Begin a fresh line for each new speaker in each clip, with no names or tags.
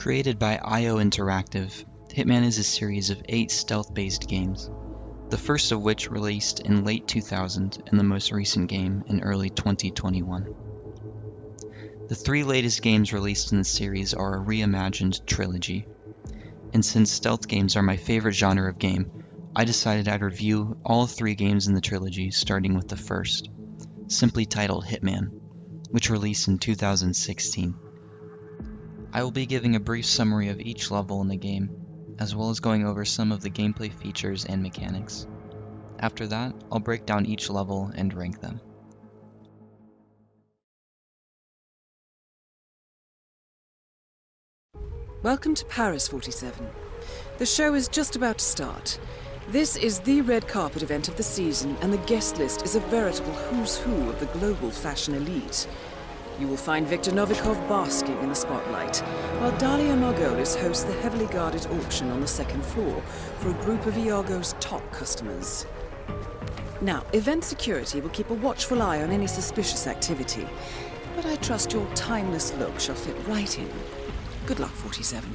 Created by IO Interactive, Hitman is a series of 8 stealth-based games, the first of which released in late 2000 and the most recent game in early 2021. The 3 latest games released in the series are a reimagined trilogy, and since stealth games are my favorite genre of game, I decided I'd review all 3 games in the trilogy starting with the first, simply titled Hitman, which released in 2016. I will be giving a brief summary of each level in the game, as well as going over some of the gameplay features and mechanics. After that, I'll break down each level and rank them.
Welcome to Paris 47. The show is just about to start. This is the red carpet event of the season, and the guest list is a veritable who's who of the global fashion elite. You will find Viktor Novikov basking in the spotlight, while Dalia Margolis hosts the heavily guarded auction on the second floor for a group of Iago's top customers. Now, event security will keep a watchful eye on any suspicious activity, but I trust your timeless look shall fit right in. Good luck, 47.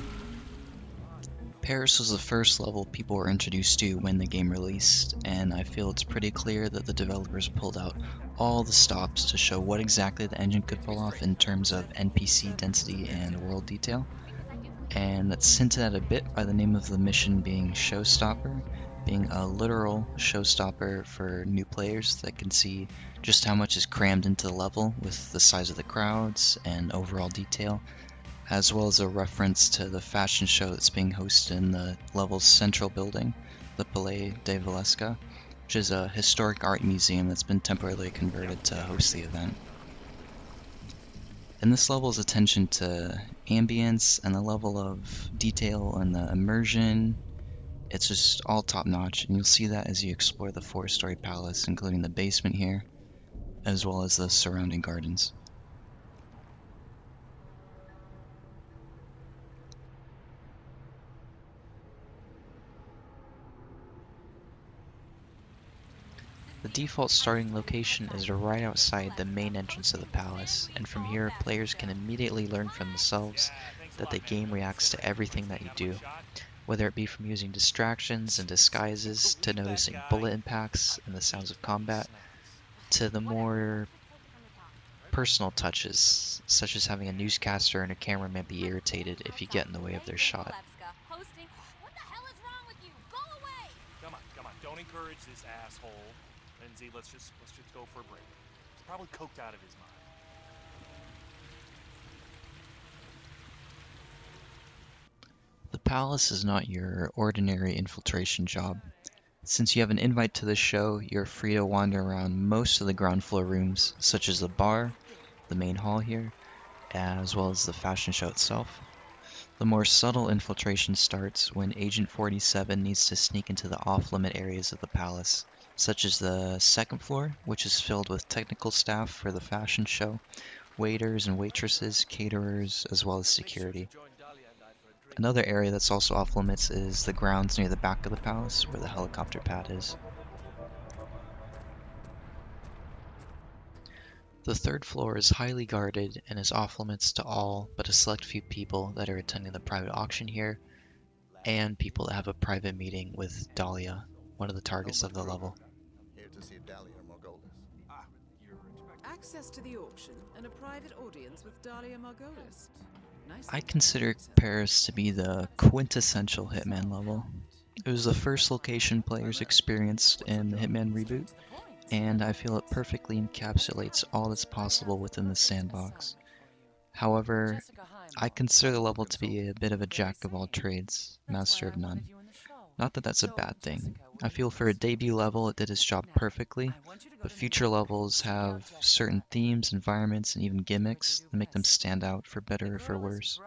Paris was the first level people were introduced to when the game released, and I feel it's pretty clear that the developers pulled out all the stops to show what exactly the engine could pull off in terms of NPC density and world detail. And that's hinted at a bit by the name of the mission being Showstopper, being a literal showstopper for new players that can see just how much is crammed into the level with the size of the crowds and overall detail, as well as a reference to the fashion show that's being hosted in the level's central building, the Palais de Valesca, which is a historic art museum that's been temporarily converted to host the event. And this level's attention to ambience and the level of detail and the immersion, it's just all top notch, and you'll see that as you explore the 4-story palace, including the basement here, as well as the surrounding gardens. The default starting location is right outside the main entrance of the palace, and from here players can immediately learn for themselves that the game reacts to everything that you do, whether it be from using distractions and disguises to noticing bullet impacts and the sounds of combat, to the more personal touches, such as having a newscaster and a cameraman be irritated if you get in the way of their shot.
What the hell is wrong with you? Go away!
Come on, don't encourage this asshole. Lindsay, let's just go for a break. He's probably coked out of his mind.
The palace is not your ordinary infiltration job. Since you have an invite to this show, you're free to wander around most of the ground floor rooms, such as the bar, the main hall here, as well as the fashion show itself. The more subtle infiltration starts when Agent 47 needs to sneak into the off-limit areas of the palace, such as the second floor, which is filled with technical staff for the fashion show, waiters and waitresses, caterers, as well as security. Another area that's also off-limits is the grounds near the back of the palace, where the helicopter pad is. The third floor is highly guarded and is off-limits to all but a select few people that are attending the private auction here, and people that have a private meeting with Dahlia, one of the targets of the level.
Here to see Dalia Margolis.
Access to the auction and a private audience with Dalia Margolis. Nice.
I consider Paris to be the quintessential Hitman level. It was the first location players experienced in the Hitman reboot, and I feel it perfectly encapsulates all that's possible within the sandbox. However, I consider the level to be a bit of a jack of all trades, master of none. Not that that's a bad thing. I feel for a debut level it did its job perfectly, but future levels have certain themes, environments, and even gimmicks that make them stand out for better or for worse.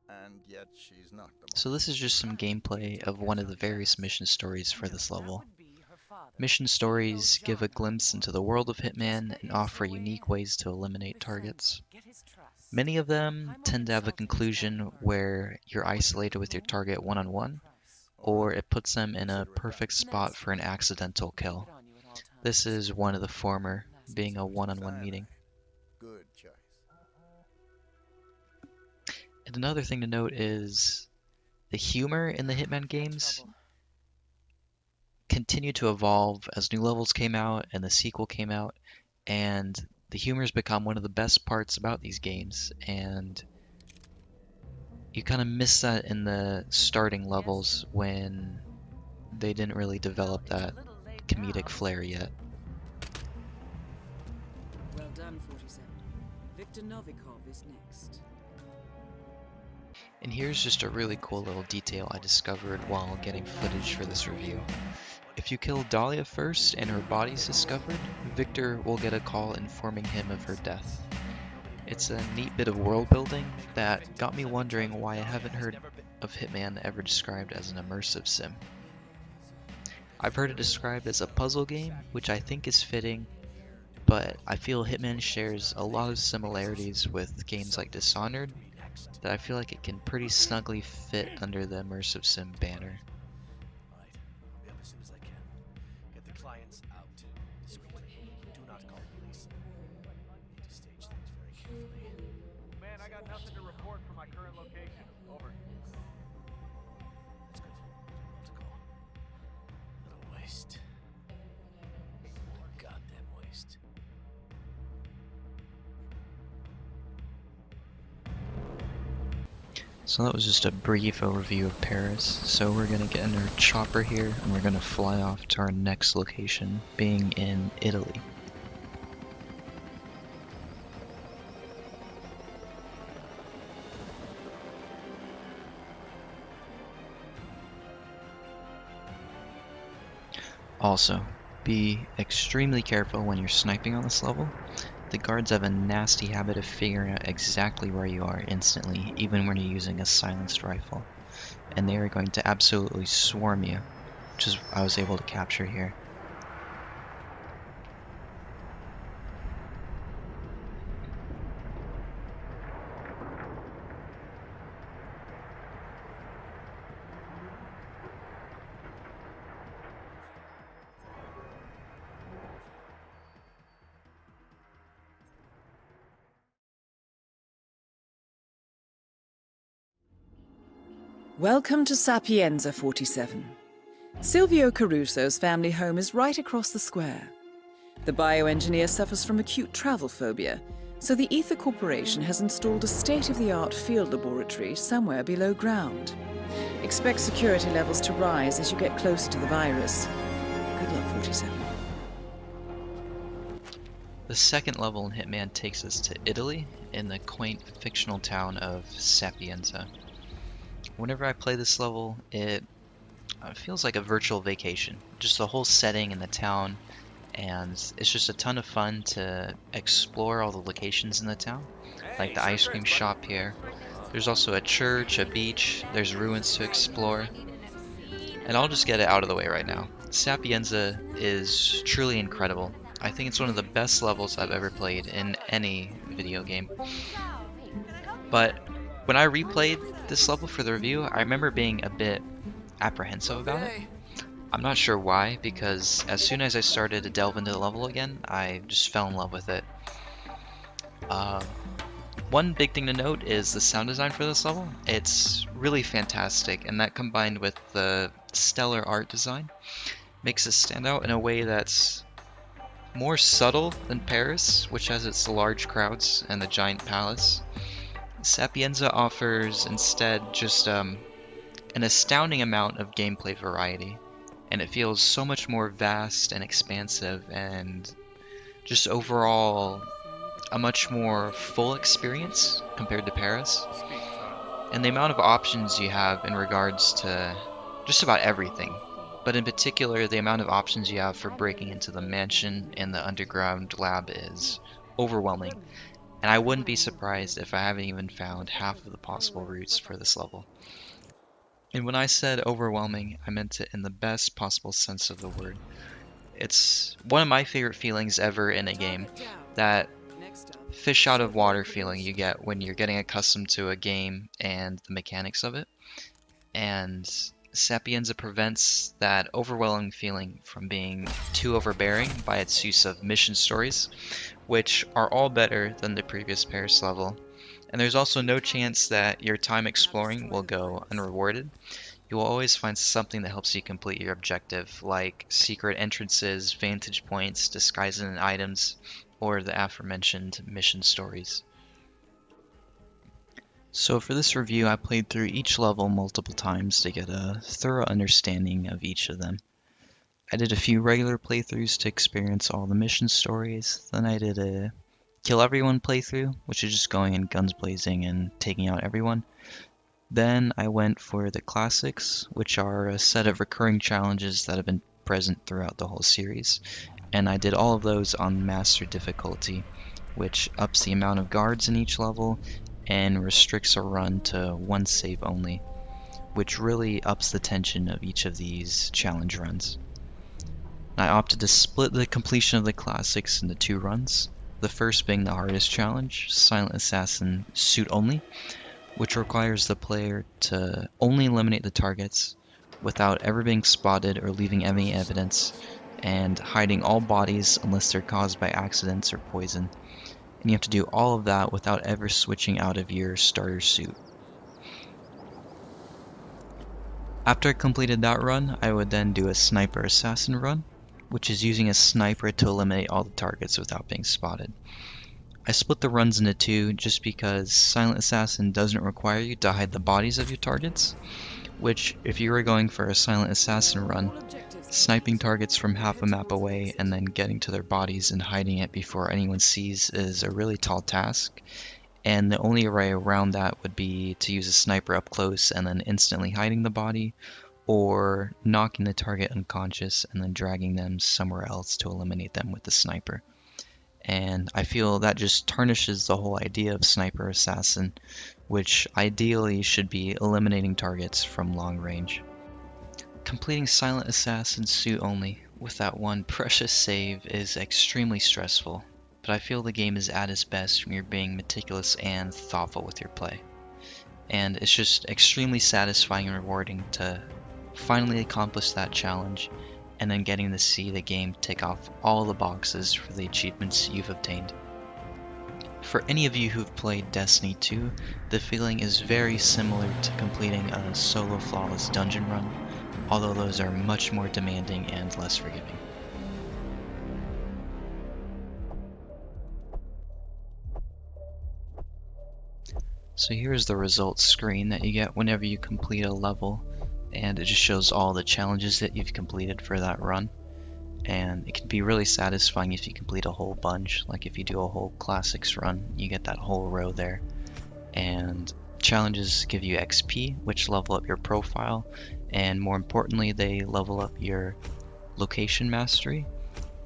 And yet she's not the one.
So this is just some gameplay of one of the various mission stories for this level. Mission stories give a glimpse into the world of Hitman and offer unique ways to eliminate targets. Many of them tend to have a conclusion where you're isolated with your target one-on-one, or it puts them in a perfect spot for an accidental kill. This is one of the former, being a one-on-one meeting.
Good choice.
And another thing to note is the humor in the Hitman games continued to evolve as new levels came out and the sequel came out, and the humor has become one of the best parts about these games, and you kind of miss that in the starting levels when they didn't really develop that comedic flair yet.
Well done, 47. Victor Novikov is next.
And here's just a really cool little detail I discovered while getting footage for this review. If you kill Dahlia first and her body's discovered, Victor will get a call informing him of her death. It's a neat bit of world building that got me wondering why I haven't heard of Hitman ever described as an immersive sim. I've heard it described as a puzzle game, which I think is fitting, but I feel Hitman shares a lot of similarities with games like Dishonored that I feel like it can pretty snugly fit under the immersive sim banner.
Right. I'll be up as soon as I can. Get the clients out discreetly. Do not call the police. Need to stage things very carefully. Man, I got nothing to report from my current location. Over. That's good. Well to call. What a waste. What a goddamn waste.
So that was just a brief overview of Paris. So we're going to get in our chopper here and we're going to fly off to our next location, being in Italy. Also, be extremely careful when you're sniping on this level. The guards have a nasty habit of figuring out exactly where you are instantly, even when you're using a silenced rifle. And they are going to absolutely swarm you, which is I was able to capture here.
Welcome to Sapienza 47. Silvio Caruso's family home is right across the square. The bioengineer suffers from acute travel phobia, so the Ether Corporation has installed a state-of-the-art field laboratory somewhere below ground. Expect security levels to rise as you get closer to the virus. Good luck, 47.
The second level in Hitman takes us to Italy, in the quaint fictional town of Sapienza. Whenever I play this level, it feels like a virtual vacation. Just the whole setting and the town, and it's just a ton of fun to explore all the locations in the town, like the ice cream shop here. There's also a church, a beach, there's ruins to explore. And I'll just get it out of the way right now. Sapienza is truly incredible. I think it's one of the best levels I've ever played in any video game. But when I replayed this level for the review, I remember being a bit apprehensive about it. I'm not sure why, because as soon as I started to delve into the level again, I just fell in love with it. One big thing to note is the sound design for this level. It's really fantastic, and that combined with the stellar art design makes it stand out in a way that's more subtle than Paris, which has its large crowds and the giant palace. Sapienza offers instead just an astounding amount of gameplay variety, and it feels so much more vast and expansive, and just overall a much more full experience compared to Paris. And the amount of options you have in regards to just about everything, but in particular the amount of options you have for breaking into the mansion and the underground lab is overwhelming. And I wouldn't be surprised if I haven't even found half of the possible routes for this level. And when I said overwhelming, I meant it in the best possible sense of the word. It's one of my favorite feelings ever in a game, that fish out of water feeling you get when you're getting accustomed to a game and the mechanics of it. And Sapienza prevents that overwhelming feeling from being too overbearing by its use of mission stories, which are all better than the previous Paris level, And there's also no chance that your time exploring will go unrewarded. You will always find something that helps you complete your objective, like secret entrances, vantage points, disguises and items, or the aforementioned mission stories. So for this review, I played through each level multiple times to get a thorough understanding of each of them. I did a few regular playthroughs to experience all the mission stories, then I did a kill everyone playthrough, which is just going in guns blazing and taking out everyone. Then I went for the classics, which are a set of recurring challenges that have been present throughout the whole series, and I did all of those on master difficulty, which ups the amount of guards in each level and restricts a run to one save only, which really ups the tension of each of these challenge runs. I opted to split the completion of the classics into 2 runs, the first being the hardest challenge, Silent Assassin Suit Only, which requires the player to only eliminate the targets without ever being spotted or leaving any evidence, and hiding all bodies unless they're caused by accidents or poison. And you have to do all of that without ever switching out of your starter suit. After I completed that run, I would then do a Sniper Assassin run, which is using a sniper to eliminate all the targets without being spotted. I split the runs into 2 just because Silent Assassin doesn't require you to hide the bodies of your targets, which if you were going for a Silent Assassin run, sniping targets from half a map away and then getting to their bodies and hiding it before anyone sees is a really tall task, and the only way around that would be to use a sniper up close and then instantly hiding the body, or knocking the target unconscious and then dragging them somewhere else to eliminate them with the sniper. And I feel that just tarnishes the whole idea of Sniper Assassin, which ideally should be eliminating targets from long range. Completing Silent Assassin Suit Only with that one precious save is extremely stressful, but I feel the game is at its best when you're being meticulous and thoughtful with your play. And it's just extremely satisfying and rewarding to finally accomplish that challenge and then getting to see the game tick off all the boxes for the achievements you've obtained. For any of you who've played Destiny 2, the feeling is very similar to completing a solo flawless dungeon run, although those are much more demanding and less forgiving. So here's the results screen that you get whenever you complete a level, and it just shows all the challenges that you've completed for that run. And it can be really satisfying if you complete a whole bunch, like if you do a whole classics run, you get that whole row there. And challenges give you XP, which level up your profile, and more importantly, they level up your location mastery,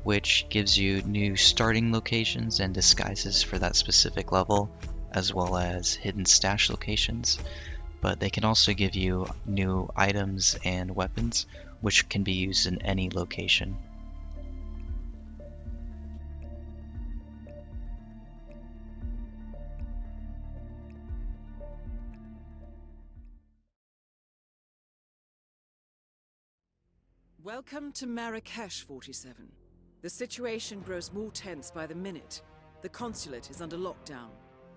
which gives you new starting locations and disguises for that specific level, as well as hidden stash locations. But they can also give you new items and weapons, which can be used in any location.
Welcome to Marrakesh, 47. The situation grows more tense by the minute. The consulate is under lockdown,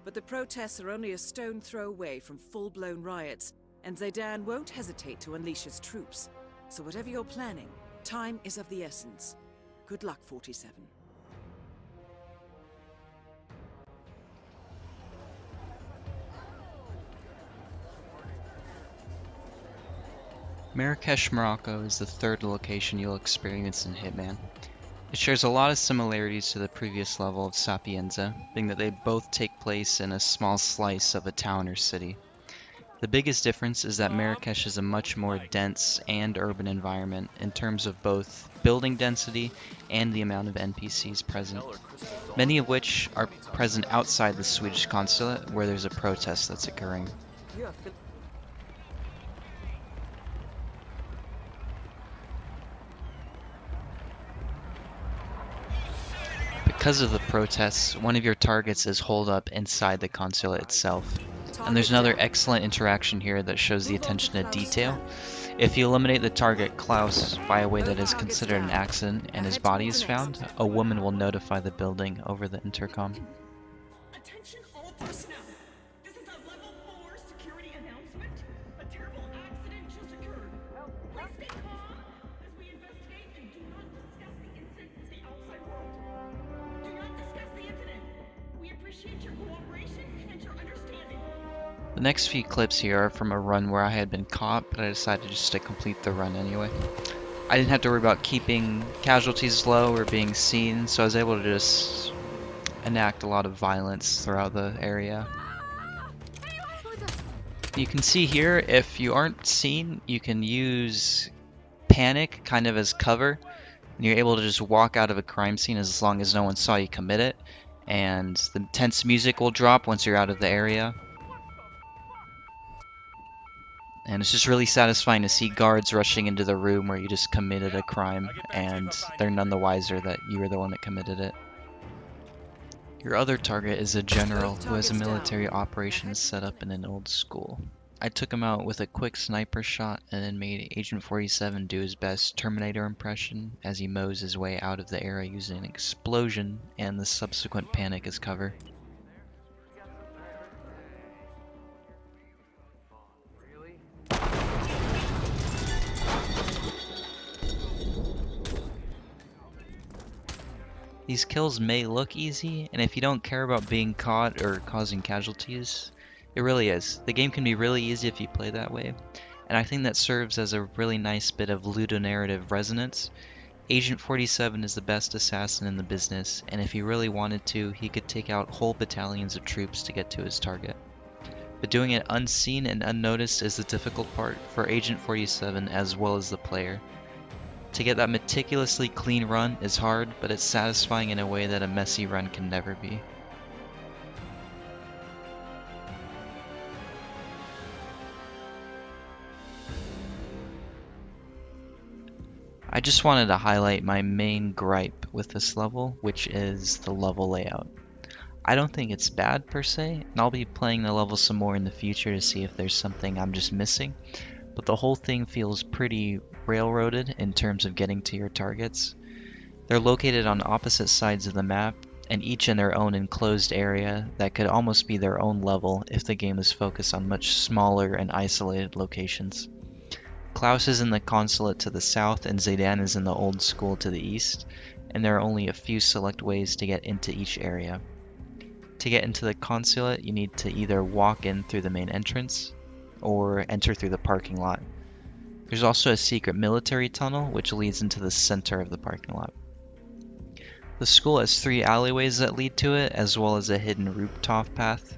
but the protests are only a stone throw away from full-blown riots, and Zaydan won't hesitate to unleash his troops. So whatever you're planning, time is of the essence. Good luck, 47.
Marrakesh, Morocco is the third location you'll experience in Hitman. It shares a lot of similarities to the previous level of Sapienza, being that they both take place in a small slice of a town or city. The biggest difference is that Marrakesh is a much more dense and urban environment in terms of both building density and the amount of NPCs present, many of which are present outside the Swedish consulate where there's a protest that's occurring. Because of the protests, one of your targets is holed up inside the consulate itself. And there's another excellent interaction here that shows the attention to detail. If you eliminate the target Klaus by a way that is considered an accident and his body is found, a woman will notify the building over the intercom.
Attention all personnel.
The next few clips here are from a run where I had been caught, but I decided just to complete the run anyway. I didn't have to worry about keeping casualties low or being seen, so I was able to just enact a lot of violence throughout the area. You can see here, if you aren't seen, you can use panic kind of as cover. And you're able to just walk out of a crime scene as long as no one saw you commit it. And the tense music will drop once you're out of the area. And it's just really satisfying to see guards rushing into the room where you just committed a crime, and they're none the wiser that you were the one that committed it. Your other target is a general who has a military operations set up in an old school. I took him out with a quick sniper shot and then made Agent 47 do his best Terminator impression as he mows his way out of the area using an explosion and the subsequent panic as cover. These kills may look easy, and if you don't care about being caught or causing casualties, it really is. The game can be really easy if you play that way, and I think that serves as a really nice bit of ludonarrative resonance. Agent 47 is the best assassin in the business, and if he really wanted to, he could take out whole battalions of troops to get to his target. But doing it unseen and unnoticed is the difficult part for Agent 47 as well as the player. To get that meticulously clean run is hard, but it's satisfying in a way that a messy run can never be. I just wanted to highlight my main gripe with this level, which is the level layout. I don't think it's bad per se, and I'll be playing the level some more in the future to see if there's something I'm just missing, but the whole thing feels pretty railroaded in terms of getting to your targets. They're located on opposite sides of the map, and each in their own enclosed area that could almost be their own level if the game was focused on much smaller and isolated locations. Klaus is in the consulate to the south and Zaydan is in the old school to the east, and there are only a few select ways to get into each area. To get into the consulate, you need to either walk in through the main entrance or enter through the parking lot. There's also a secret military tunnel which leads into the center of the parking lot. The school has 3 alleyways that lead to it, as well as a hidden rooftop path,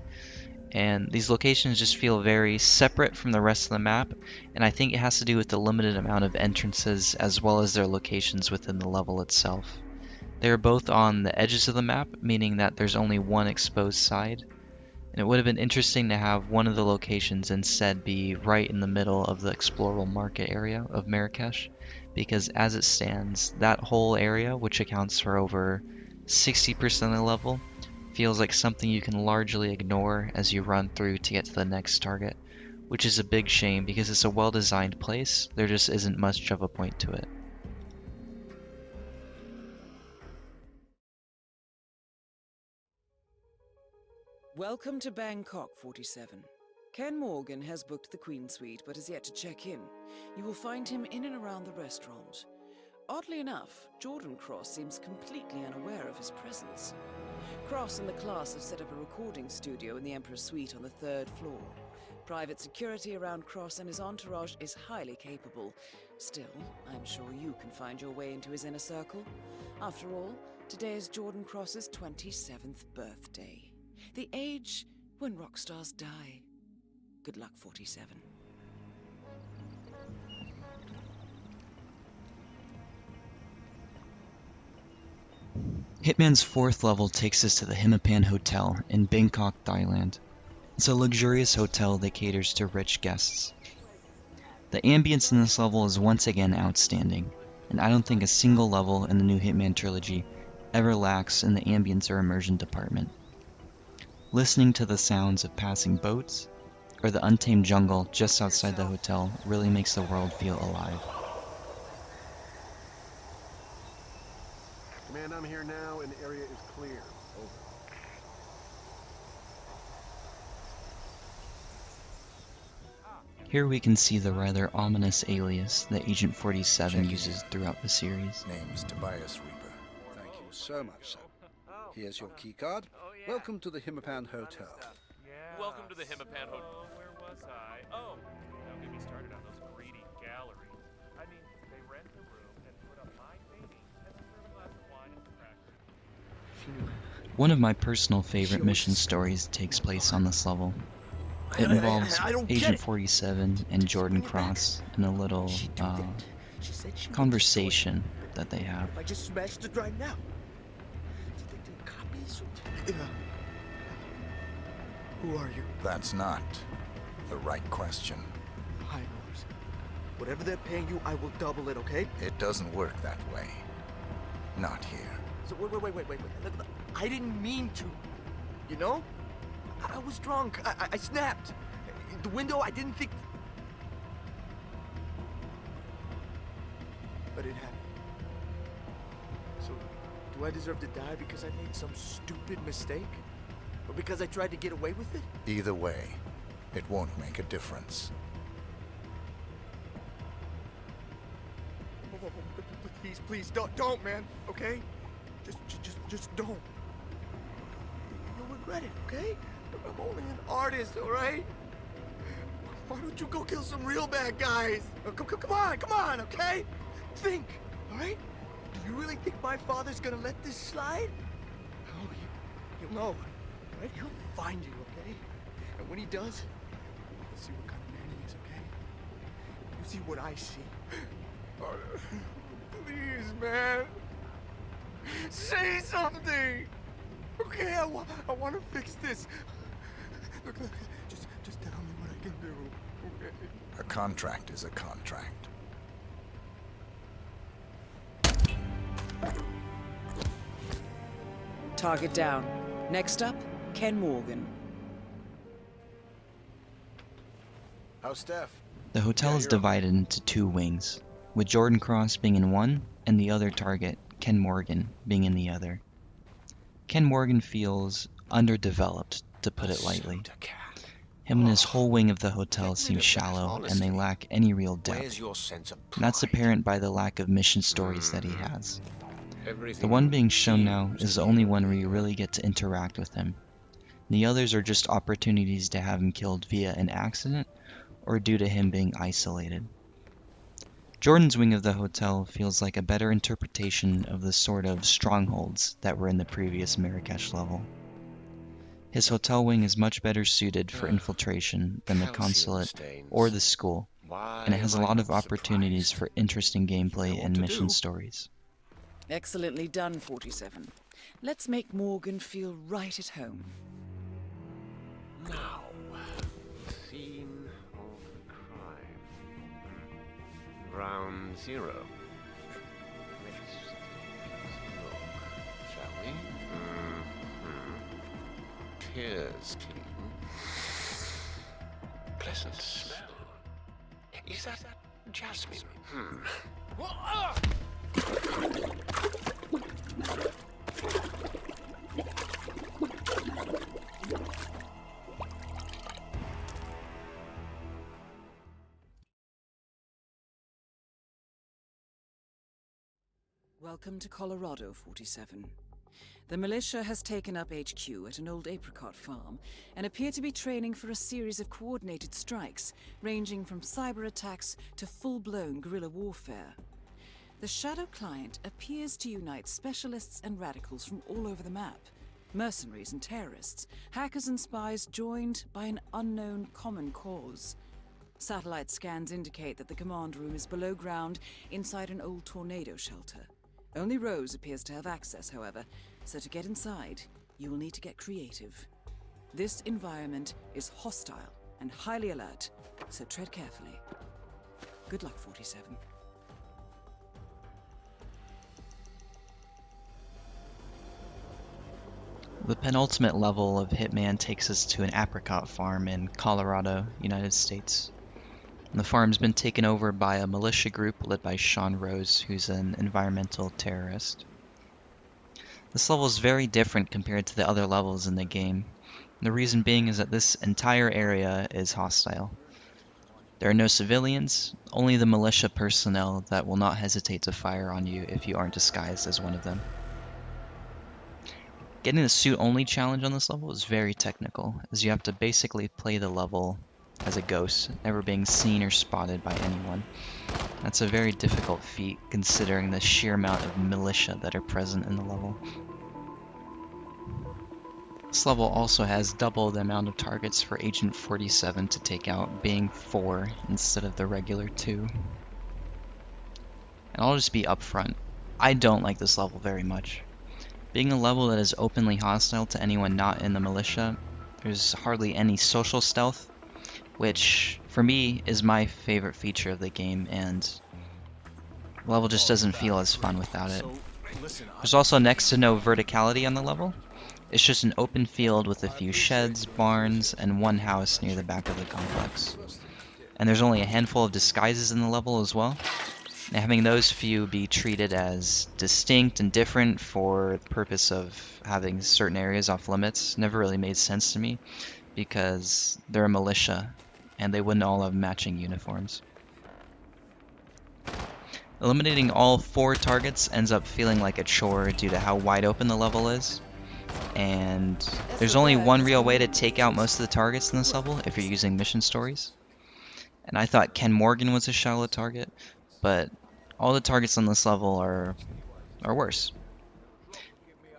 and these locations just feel very separate from the rest of the map, and I think it has to do with the limited amount of entrances as well as their locations within the level itself. They are both on the edges of the map, meaning that there's only one exposed side. And it would have been interesting to have one of the locations instead be right in the middle of the explorable market area of Marrakesh, because as it stands, that whole area, which accounts for over 60% of the level, feels like something you can largely ignore as you run through to get to the next target, which is a big shame because it's a well-designed place, there just isn't much of a point to it.
Welcome to Bangkok, 47. Ken Morgan has booked the Queen Suite, but has yet to check in. You will find him in and around the restaurant. Oddly enough, Jordan Cross seems completely unaware of his presence. Cross and the class have set up a recording studio in the Emperor's Suite on the 3rd floor. Private security around Cross and his entourage is highly capable. Still, I'm sure you can find your way into his inner circle. After all, today is Jordan Cross's 27th birthday. The age when rock stars die. Good luck, 47.
Hitman's 4th level takes us to the HiTMAN Hotel in Bangkok, Thailand. It's a luxurious hotel that caters to rich guests. The ambience in this level is once again outstanding, and I don't think a single level in the new Hitman trilogy ever lacks in the ambience or immersion department. Listening to the sounds of passing boats or the untamed jungle just outside the hotel really makes the world feel alive.
Command, I'm here now and the area is clear. Over.
Here we can see the rather ominous alias that Agent 47 uses throughout the series.
Name's Tobias Reaper.
Thank you so much, sir. Here's your keycard. Welcome to the HiTMAN Hotel.
welcome to the HiTMAN Hotel. Where was I? Oh, don't get me started on those greedy galleries. I mean, they rent a room and put up my painting and serve a glass of wine and crackers.
One of my personal favorite mission stories takes place on this level. It involves Agent 47 and Jordan Cross in a little conversation that they have.
I just smashed it right now. Do they do copies? Yeah. Who are you?
That's not the right question.
High Lords. Whatever they're paying you, I will double it, okay?
It doesn't work that way. Not here.
So wait. I didn't mean to. You know? I was drunk. I snapped. The window, I didn't think... But it happened. So, do I deserve to die because I made some stupid mistake? Or because I tried to get away with it?
Either way, it won't make a difference.
Please, don't, man, okay? Just don't. You'll regret it, okay? I'm only an artist, all right? Why don't you go kill some real bad guys? Oh, come on, okay? Think, all right? Do you really think my father's gonna let this slide? Oh, he'll know, right? He'll find you, okay? And when he does, you'll see what kind of man he is, okay? You'll see what I see. Oh, please, man. Say something! Okay, I want to fix this. Look, just tell me what I can do, okay?
A contract is a contract.
Target down. Next up, Ken Morgan.
How's Steph?
The hotel is divided into two wings, with Jordan Cross being in one and the other target, Ken Morgan, being in the other. Ken Morgan feels underdeveloped, to put it lightly. Him and his whole wing of the hotel seem shallow, and they lack any real depth. That's apparent by the lack of mission stories that he has. The one being shown now is the only one where you really get to interact with him. The others are just opportunities to have him killed via an accident, or due to him being isolated. Jordan's wing of the hotel feels like a better interpretation of the sort of strongholds that were in the previous Marrakesh level. His hotel wing is much better suited for infiltration than the consulate or the school, and it has a lot of opportunities for interesting gameplay and mission stories.
Excellently done, 47. Let's make Morgan feel right at home.
Now, scene of crime. Round 0. Let's look, shall we? Appears clean. Pleasant smell. Is that jasmine?
Welcome to Colorado, 47. The militia has taken up HQ at an old apricot farm and appear to be training for a series of coordinated strikes, ranging from cyber attacks to full-blown guerrilla warfare. The Shadow Client appears to unite specialists and radicals from all over the map. Mercenaries and terrorists, hackers and spies joined by an unknown common cause. Satellite scans indicate that the command room is below ground inside an old tornado shelter. Only Rose appears to have access, however, so to get inside, you will need to get creative. This environment is hostile and highly alert, so tread carefully. Good luck, 47.
The penultimate level of HiTMAN takes us to an apricot farm in Colorado, United States. The farm's been taken over by a militia group led by Sean Rose, who's an environmental terrorist. This level is very different compared to the other levels in the game. The reason being is that this entire area is hostile. There are no civilians, only the militia personnel that will not hesitate to fire on you if you aren't disguised as one of them. Getting the suit only challenge on this level is very technical, as you have to basically play the level as a ghost, never being seen or spotted by anyone. That's a very difficult feat considering the sheer amount of militia that are present in the level. This level also has double the amount of targets for Agent 47 to take out, being 4 instead of the regular 2. And I'll just be upfront, I don't like this level very much. Being a level that is openly hostile to anyone not in the militia, there's hardly any social stealth, which for me is my favorite feature of the game, and the level just doesn't feel as fun without it. There's also next to no verticality on the level. It's just an open field with a few sheds, barns, and one house near the back of the complex. And there's only a handful of disguises in the level as well. And having those few be treated as distinct and different for the purpose of having certain areas off limits never really made sense to me, because they're a militia and they wouldn't all have matching uniforms. Eliminating all 4 targets ends up feeling like a chore due to how wide open the level is, and there's only one real way to take out most of the targets in this level if you're using mission stories. And I thought Ken Morgan was a shallow target, but all the targets on this level are worse.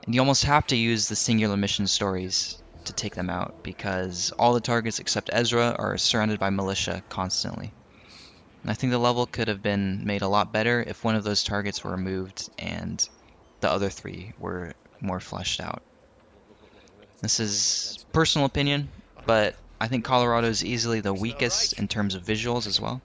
And you almost have to use the singular mission stories to take them out, because all the targets except Ezra are surrounded by militia constantly. And I think the level could have been made a lot better if one of those targets were removed and the other 3 were more fleshed out. This is personal opinion, but I think Colorado is easily the weakest in terms of visuals as well.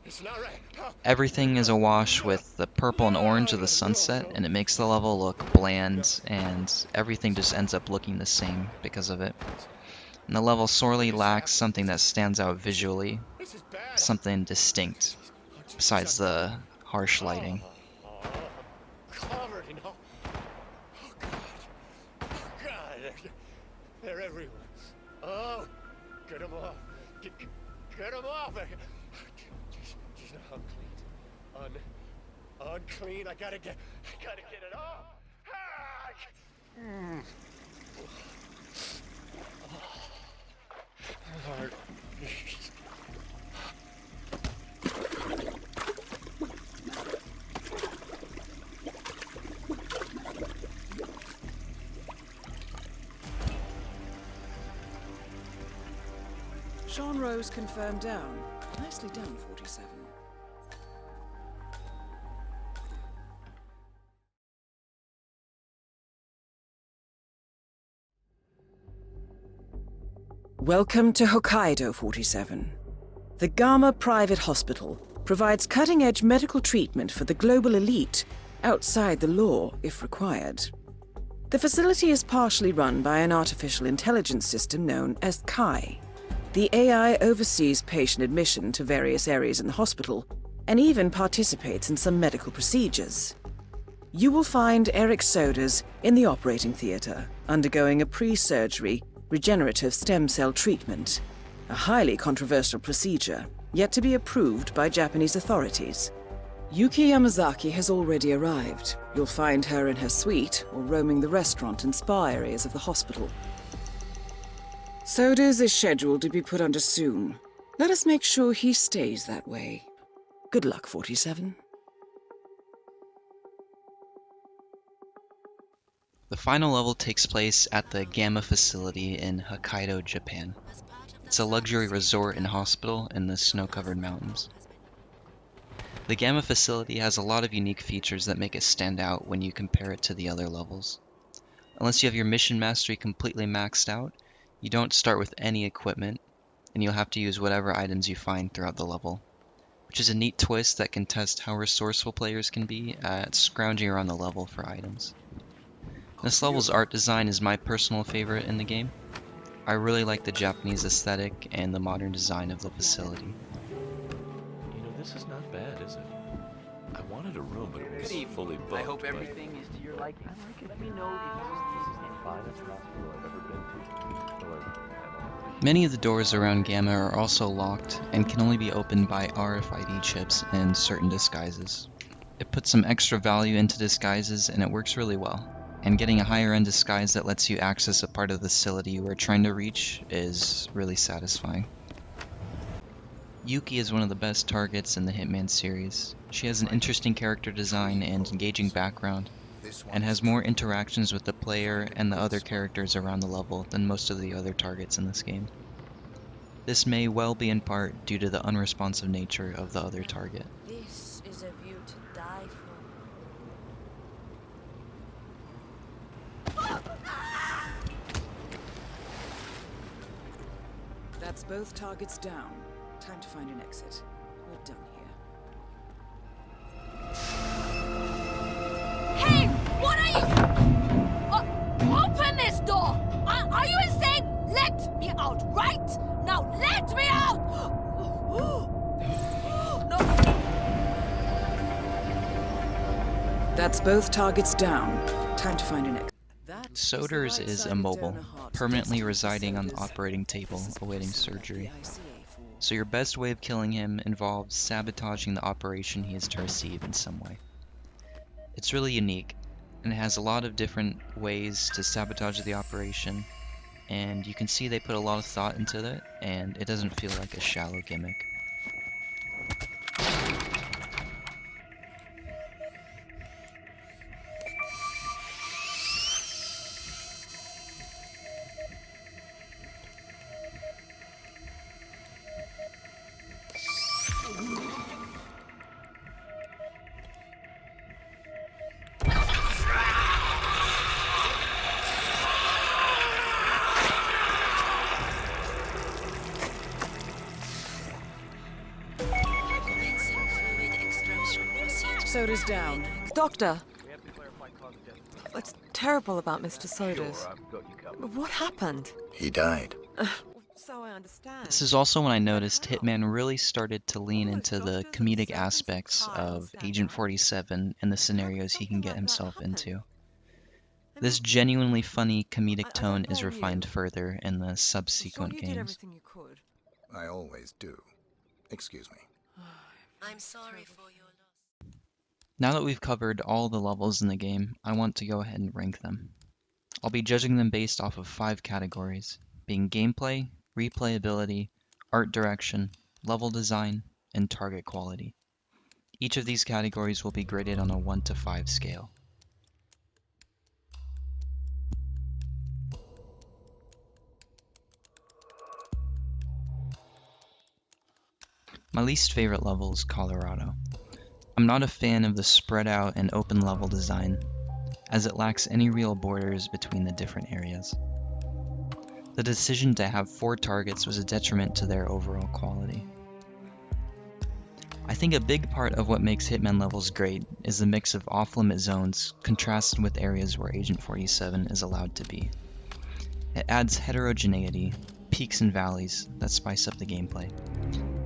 Everything is awash with the purple and orange of the sunset, and it makes the level look bland, and everything just ends up looking the same because of it. And the level sorely lacks something that stands out visually, something distinct, besides the harsh lighting.
Covered in all. Oh God. Oh God. They're everywhere. Oh, get them off. Get them off. Just how clean. Unclean. I gotta get it off. Lord.
Sean Rose confirmed down. Nicely done, 47. Welcome to Hokkaido, 47. The Gamma Private Hospital provides cutting-edge medical treatment for the global elite, outside the law if required. The facility is partially run by an artificial intelligence system known as Kai. The AI oversees patient admission to various areas in the hospital, and even participates in some medical procedures. You will find Eric Soders in the operating theater, undergoing a pre-surgery regenerative stem cell treatment, a highly controversial procedure, yet to be approved by Japanese authorities. Yuki Yamazaki has already arrived. You'll find her in her suite or roaming the restaurant and spa areas of the hospital. Soders is scheduled to be put under soon. Let us make sure he stays that way. Good luck, 47.
The final level takes place at the Gamma facility in Hokkaido, Japan. It's a luxury resort and hospital in the snow-covered mountains. The Gamma facility has a lot of unique features that make it stand out when you compare it to the other levels. Unless you have your mission mastery completely maxed out, you don't start with any equipment, and you'll have to use whatever items you find throughout the level, which is a neat twist that can test how resourceful players can be at scrounging around the level for items. This level's art design is my personal favorite in the game. I really like the Japanese aesthetic and the modern design of the facility.
You know, this is not bad, is it? I wanted a room, but it was fully booked.
I hope
but-
everything is to your liking.
I like it.
Let me know if this is any
Finest hospital I've ever been to. Or I've
Many of the doors around Gamma are also locked and can only be opened by RFID chips and certain disguises. It puts some extra value into disguises and it works really well. and getting a higher end disguise that lets you access a part of the facility you are trying to reach is really satisfying. Yuki is one of the best targets in the Hitman series. She has an interesting character design and engaging background, and has more interactions with the player and the other characters around the level than most of the other targets in this game. This may well be in part due to the unresponsive nature of the other target.
This is a view to die for.
That's both targets down. Time to find an exit. We're done here.
Hey! What are you? Open this door! Are you insane? Let me out, right? Now let me out! No.
That's both targets down. Time to find an exit.
Soders is immobile, permanently residing on the operating table, awaiting surgery. So your best way of killing him involves sabotaging the operation he is to receive in some way. It's really unique, and it has a lot of different ways to sabotage the operation, and you can see they put a lot of thought into it, and it doesn't feel like a shallow gimmick.
Soda's down.
Doctor! That's terrible about Mr. Sodas. What happened?
He died.
So I understand.
This is also when I noticed Hitman really started to lean into the comedic aspects of Agent 47 and the scenarios he can get himself into. This genuinely funny comedic tone is refined further in the subsequent games.
I always do. Excuse me.
I'm sorry for your loss.
Now that we've covered all the levels in the game, I want to go ahead and rank them. I'll be judging them based off of 5 categories, being gameplay, replayability, art direction, level design, and target quality. Each of these categories will be graded on a 1 to 5 scale. My least favorite level is Colorado. I'm not a fan of the spread out and open level design, as it lacks any real borders between the different areas. The decision to have 4 targets was a detriment to their overall quality. I think a big part of what makes Hitman levels great is the mix of off-limit zones contrasted with areas where Agent 47 is allowed to be. It adds heterogeneity, peaks and valleys that spice up the gameplay.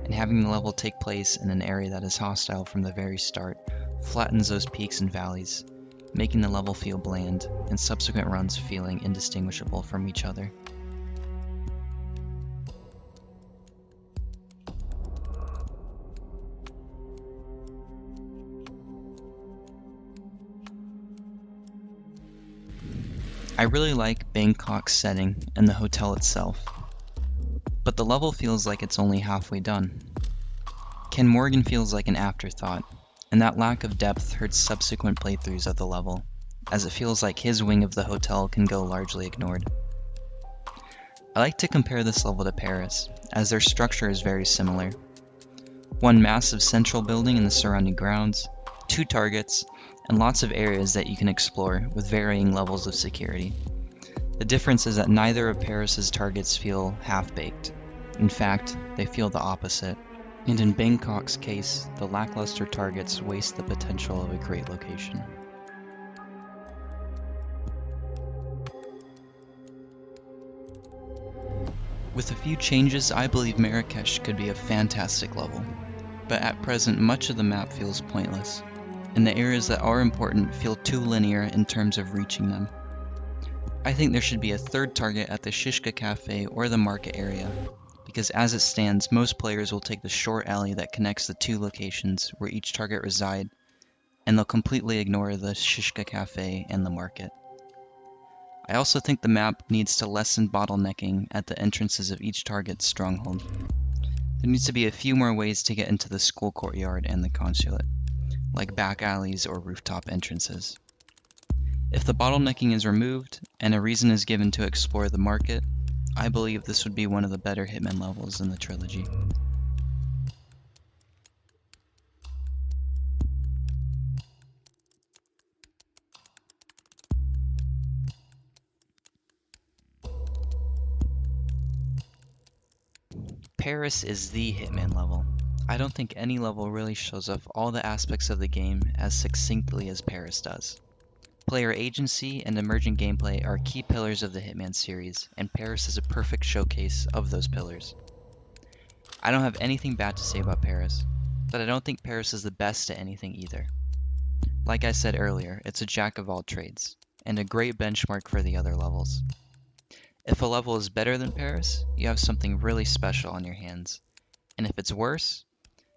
And having the level take place in an area that is hostile from the very start flattens those peaks and valleys, making the level feel bland and subsequent runs feeling indistinguishable from each other. I really like Bangkok's setting and the hotel itself, but the level feels like it's only halfway done. Ken Morgan feels like an afterthought, and that lack of depth hurts subsequent playthroughs of the level, as it feels like his wing of the hotel can go largely ignored. I like to compare this level to Paris, as their structure is very similar. One massive central building and the surrounding grounds, 2 targets, and lots of areas that you can explore with varying levels of security. The difference is that neither of Paris's targets feel half-baked. In fact, they feel the opposite. And in Bangkok's case, the lackluster targets waste the potential of a great location. With a few changes, I believe Marrakesh could be a fantastic level, but at present much of the map feels pointless, and the areas that are important feel too linear in terms of reaching them. I think there should be a 3rd target at the Shishka Cafe or the market area, because as it stands, most players will take the short alley that connects the 2 locations where each target reside, and they'll completely ignore the Shishka Cafe and the market. I also think the map needs to lessen bottlenecking at the entrances of each target's stronghold. There needs to be a few more ways to get into the school courtyard and the consulate, like back alleys or rooftop entrances. If the bottlenecking is removed and a reason is given to explore the market, I believe this would be one of the better Hitman levels in the trilogy. Paris is the Hitman level. I don't think any level really shows off all the aspects of the game as succinctly as Paris does. Player agency and emergent gameplay are key pillars of the Hitman series, and Paris is a perfect showcase of those pillars. I don't have anything bad to say about Paris, but I don't think Paris is the best at anything either. Like I said earlier, it's a jack of all trades, and a great benchmark for the other levels. If a level is better than Paris, you have something really special on your hands, and if it's worse,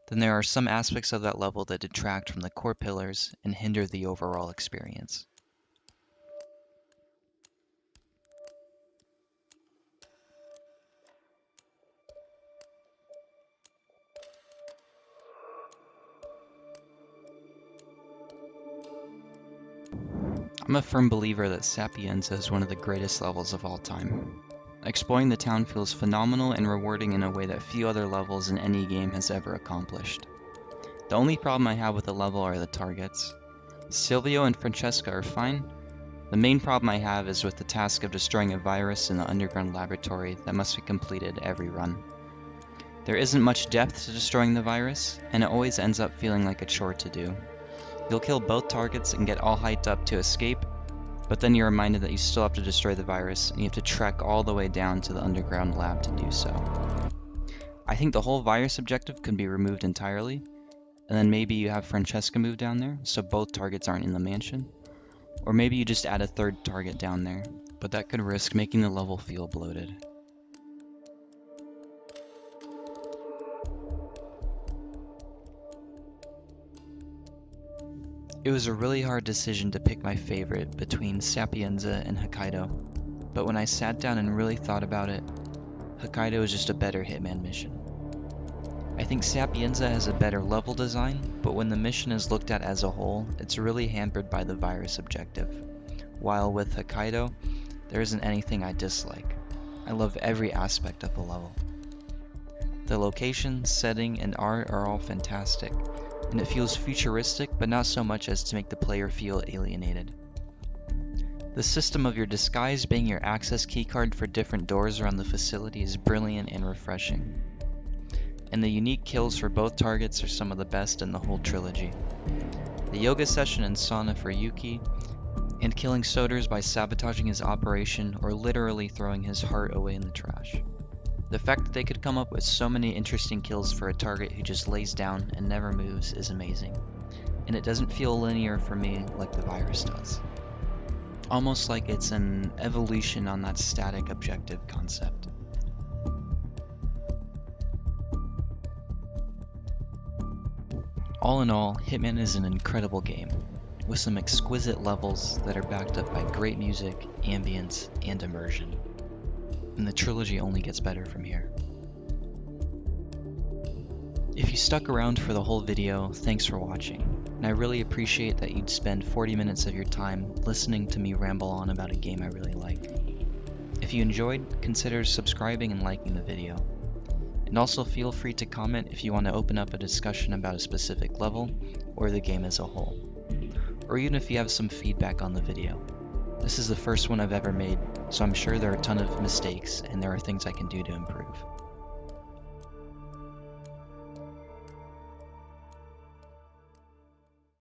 then there are some aspects of that level that detract from the core pillars and hinder the overall experience. I'm a firm believer that Sapienza is one of the greatest levels of all time. Exploring the town feels phenomenal and rewarding in a way that few other levels in any game has ever accomplished. The only problem I have with the level are the targets. Silvio and Francesca are fine. The main problem I have is with the task of destroying a virus in the underground laboratory that must be completed every run. There isn't much depth to destroying the virus, and it always ends up feeling like a chore to do. You'll kill both targets and get all hyped up to escape, but then you're reminded that you still have to destroy the virus, and you have to trek all the way down to the underground lab to do so. I think the whole virus objective could be removed entirely, and then maybe you have Francesca move down there, so both targets aren't in the mansion. Or maybe you just add a third target down there, but that could risk making the level feel bloated. It was a really hard decision to pick my favorite between Sapienza and Hokkaido, but when I sat down and really thought about it, Hokkaido is just a better Hitman mission. I think Sapienza has a better level design, but when the mission is looked at as a whole, it's really hampered by the virus objective. While with Hokkaido, there isn't anything I dislike. I love every aspect of the level. The location, setting, and art are all fantastic, and it feels futuristic, but not so much as to make the player feel alienated. The system of your disguise being your access keycard for different doors around the facility is brilliant and refreshing. And the unique kills for both targets are some of the best in the whole trilogy. The yoga session and sauna for Yuki, and killing Soders by sabotaging his operation or literally throwing his heart away in the trash. The fact that they could come up with so many interesting kills for a target who just lays down and never moves is amazing, and it doesn't feel linear for me like the virus does. Almost like it's an evolution on that static objective concept. All in all, Hitman is an incredible game, with some exquisite levels that are backed up by great music, ambience, and immersion. And the trilogy only gets better from here. If you stuck around for the whole video, thanks for watching, and I really appreciate that you'd spend 40 minutes of your time listening to me ramble on about a game I really like. If you enjoyed, consider subscribing and liking the video. And also feel free to comment if you want to open up a discussion about a specific level, or the game as a whole. Or even if you have some feedback on the video. This is the first one I've ever made, so I'm sure there are a ton of mistakes and there are things I can do to improve.